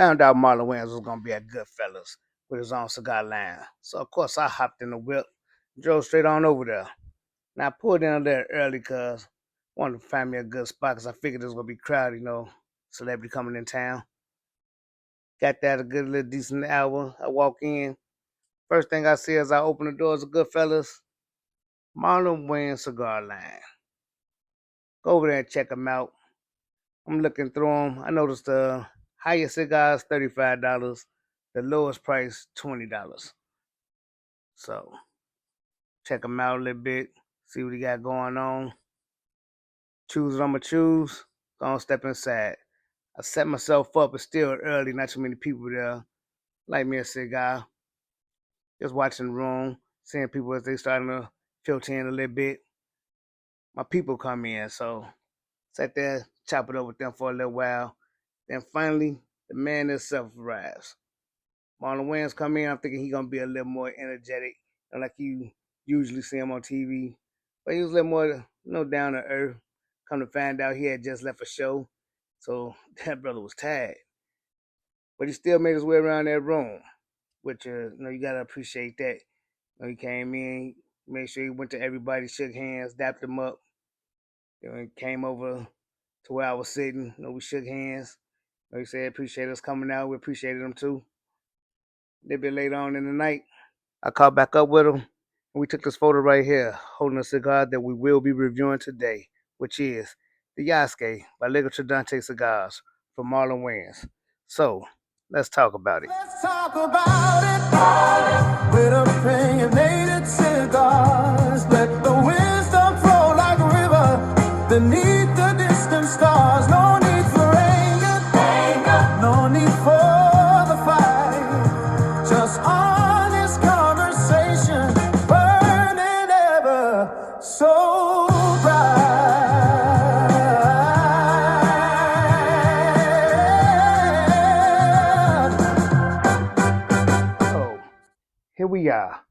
Found out Marlon Wayans was gonna be at Goodfellas with his own cigar line. So of course I hopped in the whip, drove straight on over there. Now I pulled in there early because I wanted to find me a good spot because I figured it was gonna be crowded, celebrity coming in town. Got that a good little decent hour. I walk in. First thing I see as I open the doors of Goodfellas, Marlon Wayans cigar line. Go over there and check them out. I'm looking through them. I noticed the highest cigars $35, the lowest price $20. So check them out a little bit, see what he got going on. Choose what I'm gonna choose. Gonna step inside. I set myself up. It's still early, not too many people there. Light me a cigar. Just watching the room, seeing people as they starting to filter in a little bit. My people come in, so sat there, chop it up with them for a little while. Then finally, the man himself arrives. Marlon Wayans come in. I'm thinking he's gonna be a little more energetic, like you usually see him on TV. But he was a little more, down to earth. Come to find out, he had just left a show, so that brother was tired. But he still made his way around that room, which you gotta appreciate that. He came in, made sure he went to everybody, shook hands, dapped them up. He came over to where I was sitting. We shook hands. He said, appreciate us coming out. We appreciated him too. A little bit later on in the night, I caught back up with him, and we took this photo right here, holding a cigar that we will be reviewing today, which is the Yasuke by Liga Tridente Cigars from Marlon Wayans. So, let's talk about it. Let's talk about it with opinionated cigars. Let the wisdom flow like a river beneath the distant stars. No need for anger, no need for the fight. Just honest conversation, burning ever so bright. Here we are,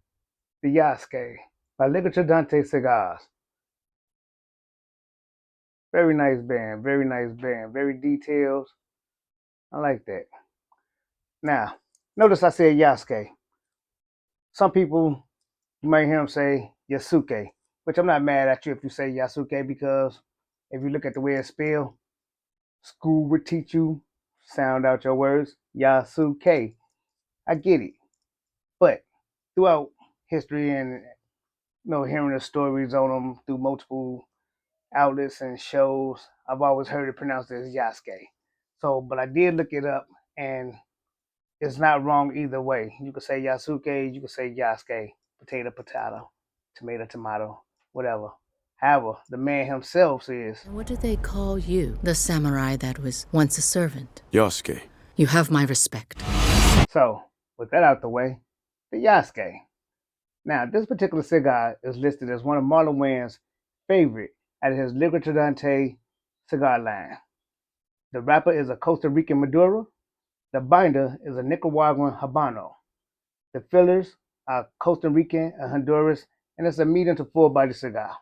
the Yasuke by Liga Tridente Cigars. Very nice band, very detailed. I like that. Now, notice I said Yasuke. Some people, you might hear them say Yasuke, which I'm not mad at you if you say Yasuke, because if you look at the way it's spelled, school would teach you, sound out your words, Yasuke. I get it. But throughout history and hearing the stories on them through multiple outlets and shows, I've always heard it pronounced as Yasuke. So, but I did look it up, and it's not wrong either way. You could say Yasuke, you could say Yasuke, potato, potato, tomato, tomato, whatever. However, the man himself says, What do they call you, the samurai that was once a servant? Yasuke. You have my respect. So, with that out the way, the Yasuke. Now, this particular cigar is listed as one of Marlon Wayans' favorite out of his Liga Tridente cigar line. The wrapper is a Costa Rican Maduro. The binder is a Nicaraguan Habano. The fillers are Costa Rican and Honduras, and it's a medium to full body cigar.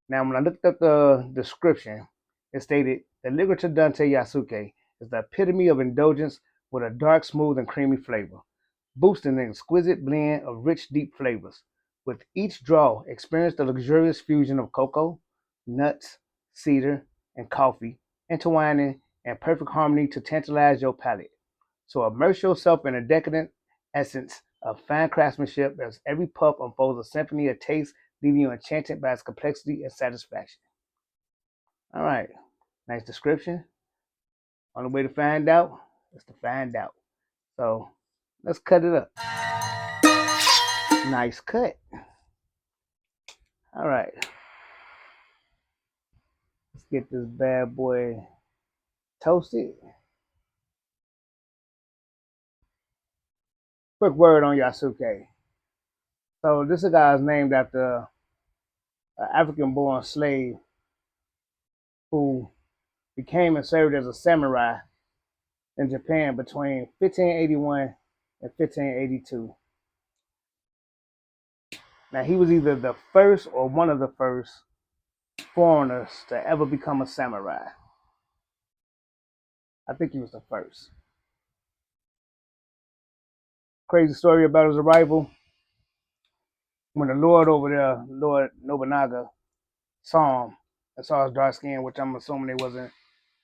Now, when I looked up the description, it stated the Liga Tridente Yasuke is the epitome of indulgence with a dark, smooth, and creamy flavor, boosting an exquisite blend of rich, deep flavors. With each draw, experience the luxurious fusion of cocoa, nuts, cedar, and coffee, intertwining in perfect harmony to tantalize your palate. So immerse yourself in a decadent essence of fine craftsmanship as every puff unfolds a symphony of taste, leaving you enchanted by its complexity and satisfaction. All right, nice description. Only way to find out is to find out. So let's cut it up. Nice cut. All right. Let's get this bad boy toasted. Quick word on Yasuke. So this cigar is named after an African-born slave who became and served as a samurai in Japan between 1581 and 1582. Now, he was either the first or one of the first foreigners to ever become a samurai. I think he was the first. crazy story about his arrival. When the Lord over there, Lord Nobunaga, saw him and saw his dark skin, which I'm assuming they wasn't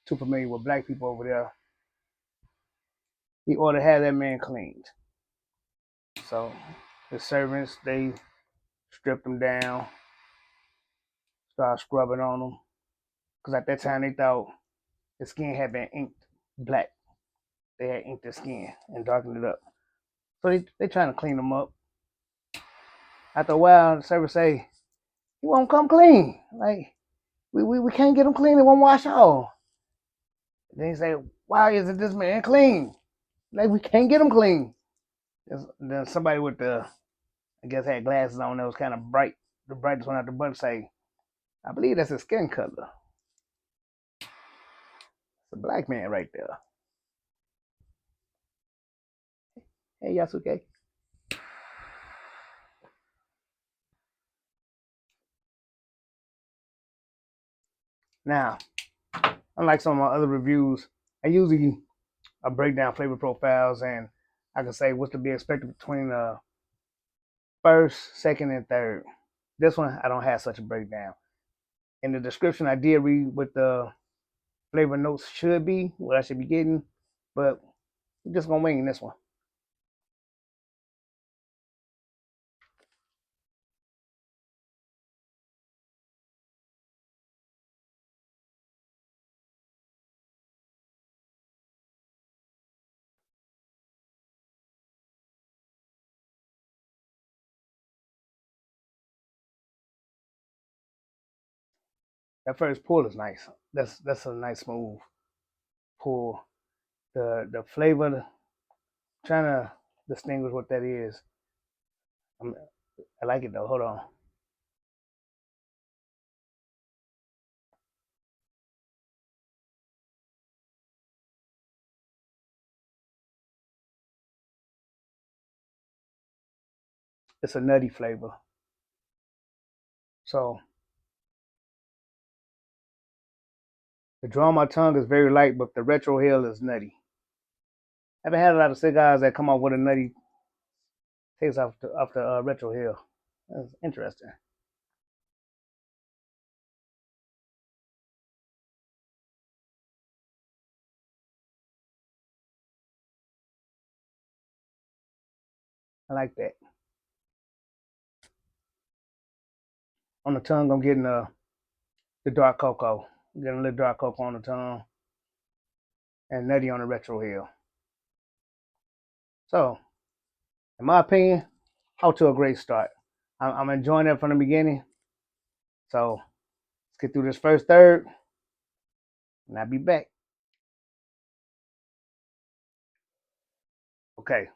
too familiar with black people over there, he ordered to have that man cleaned. So his servants, they stripped him down, started scrubbing on him. Because at that time they thought his skin had been inked black. They had inked his skin and darkened it up. So they trying to clean him up. After a while, the servants say, he won't come clean. Like, we can't get him clean. It won't wash off. Then he say, why isn't this man clean? Like, we can't get him clean. Then somebody with I guess had glasses on that was kind of bright. The brightest one out the bunch say, I believe that's his skin color. It's a black man right there. Hey, Yasuke. Now, unlike some of my other reviews, I usually break down flavor profiles and I can say what's to be expected between first, second, and third. This one, I don't have such a breakdown. In the description, I did read what the flavor notes should be, what I should be getting, but I'm just gonna wing this one. That first pull is nice. That's a nice smooth pull. The flavor, trying to distinguish what that is. I like it though. Hold on. It's a nutty flavor. So the draw on my tongue is very light, but the retrohale is nutty. I haven't had a lot of cigars that come off with a nutty taste off the retrohale. That's interesting. I like that. On the tongue, I'm getting the dark cocoa. I'm getting a little dark cocoa on the tongue and nutty on the retrohale. So, in my opinion, out to a great start. I'm enjoying it from the beginning. So, let's get through this first third, and I'll be back. Okay,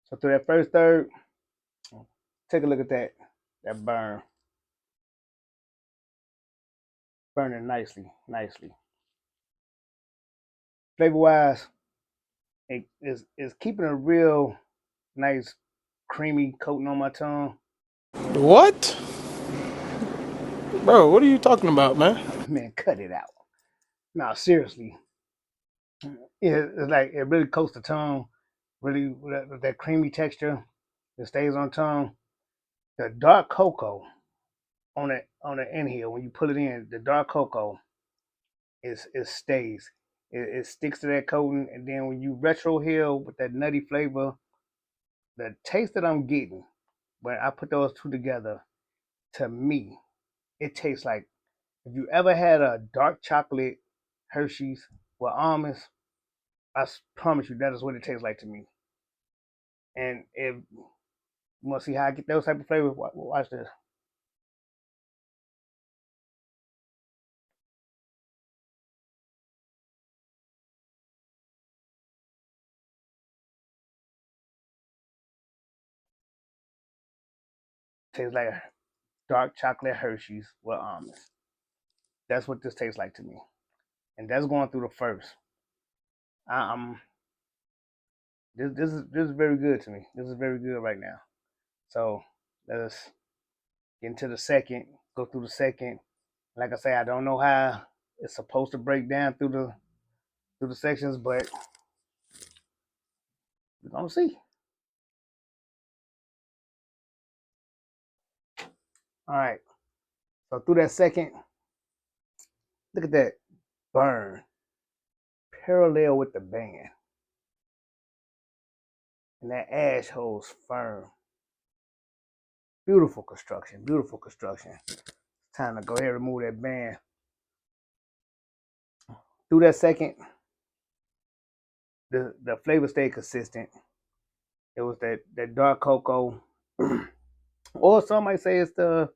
so through that first third, take a look at that burning nicely. Flavor wise, it is keeping a real nice creamy coating on my tongue. What? Bro, what are you talking about, man? Man, cut it out. No, seriously, it's like it really coats the tongue, really with that creamy texture that stays on tongue. The dark cocoa on the inhale when you put it in, the dark cocoa it stays. It sticks to that coating, and then when you retrohale with that nutty flavor, the taste that I'm getting when I put those two together, to me, it tastes like if you ever had a dark chocolate Hershey's with almonds, I promise you that is what it tastes like to me. And if you want to see how I get those type of flavors, watch this. It tastes like dark chocolate Hershey's with almonds. That's what this tastes like to me, and that's going through the first. I'm this is very good to me. This is very good right now. So let us get into the second. Go through the second. Like I say, I don't know how it's supposed to break down through the sections, but we're gonna see. All right. So through that second, look at that burn parallel with the band. And that ash holds firm. Beautiful construction. Beautiful construction. Time to go ahead and remove that band. Through that second, the flavor stayed consistent. It was that dark cocoa, or some might say it's the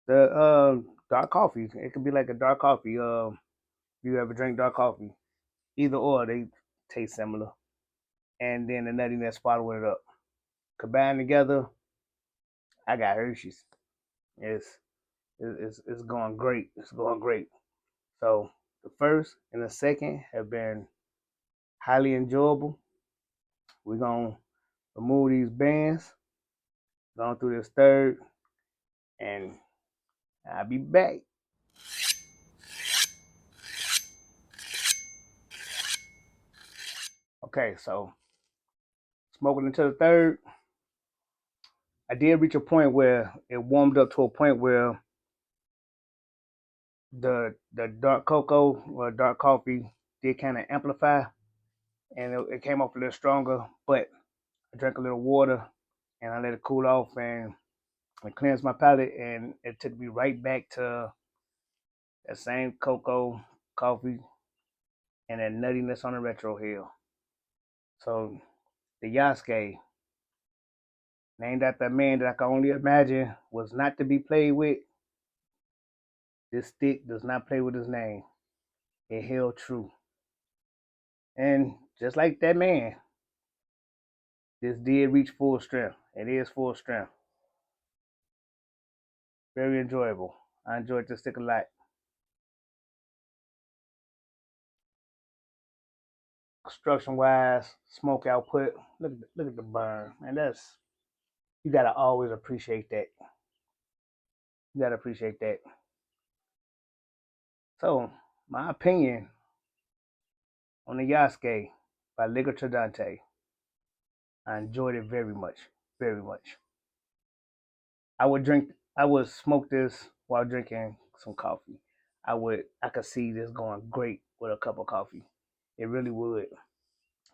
dark coffee. It could be like a dark coffee. If you ever drink dark coffee, either or they taste similar. And then the nuttiness followed it up. Combined together, I got Hershey's. It's it's going great. It's going great. So the first and the second have been highly enjoyable. We're gonna remove these bands, going through this third, and I'll be back. Okay, so smoking into the third, I did reach a point where it warmed up to a point where the dark cocoa or dark coffee did kind of amplify, and it came off a little stronger. But I drank a little water, and I let it cool off, and it cleansed my palate, and it took me right back to that same cocoa coffee and that nuttiness on the retro hill. So the Yasuke, named after a man that I can only imagine was not to be played with. This stick does not play with his name. It held true. And just like that man, this did reach full strength. It is full strength. Very enjoyable. I enjoyed this stick a lot. Construction wise, smoke output. Look at the burn. And that's, you gotta always appreciate that. You gotta appreciate that. So my opinion on the Yasuke by Liga Tridente, I enjoyed it very much. Very much. I would smoke this while drinking some coffee. I could see this going great with a cup of coffee. It really would.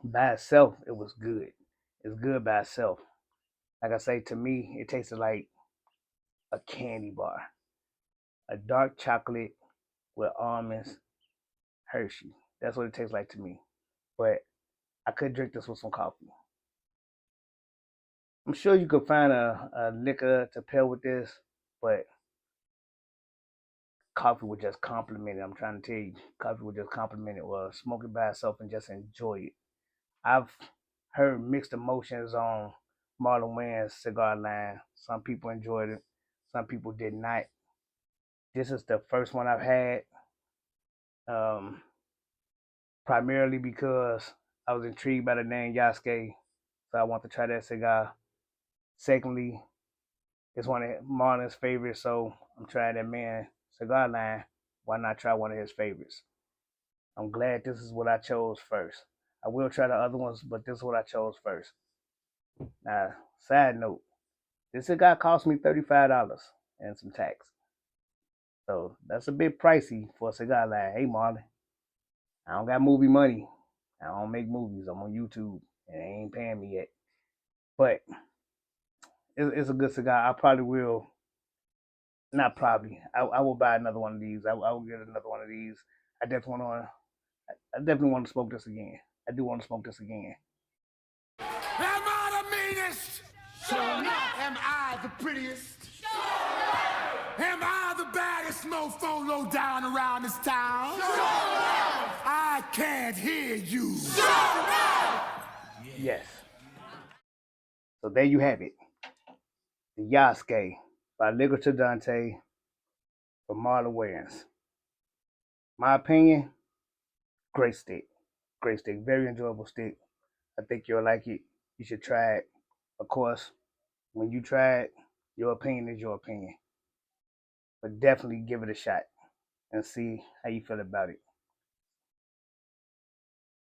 By itself, it was good. It's good by itself. Like I say, to me, it tasted like a candy bar, a dark chocolate with almonds, Hershey. That's what it tastes like to me. But I could drink this with some coffee. I'm sure you could find a liquor to pair with this, but coffee would just complement it. I'm trying to tell you, coffee would just complement it. Well, smoke it by itself and just enjoy it. I've heard mixed emotions on Marlon Wayans cigar line. Some people enjoyed it, some people did not. This is the first one I've had, um, primarily because I was intrigued by the name Yasuke, so I want to try that cigar. Secondly, it's one of Marlon's favorites, so I'm trying that man cigar line. Why not try one of his favorites? I'm glad this is what I chose first. I will try the other ones, but this is what I chose first. Now, side note, this cigar cost me $35 and some tax. So that's a bit pricey for a cigar line. Hey, Marlon, I don't got movie money. I don't make movies. I'm on YouTube and they ain't paying me yet. But it's a good cigar. I probably will, not probably, I will buy another one of these. I will get another one of these. I definitely want to. I definitely want to smoke this again. I do want to smoke this again. Am I the meanest? Sure enough. Am I the prettiest? Sure. Am I the baddest mofo low down around this town? Sure. I can't hear you. Sure. Yes. So there you have it. The Yasuke by Liga Tridente from Marlon Wayans. My opinion, great stick. Great stick. Very enjoyable stick. I think you'll like it. You should try it. Of course, when you try it, your opinion is your opinion. But definitely give it a shot and see how you feel about it.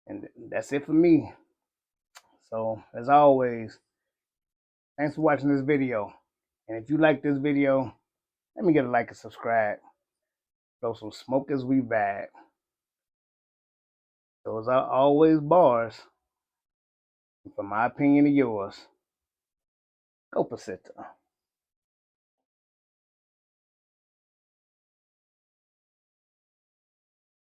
And that's it for me. So, as always, thanks for watching this video. And if you like this video, let me get a like and subscribe. Throw some smoke as we vibe. Those are always bars. From my opinion to yours. Go Pasita.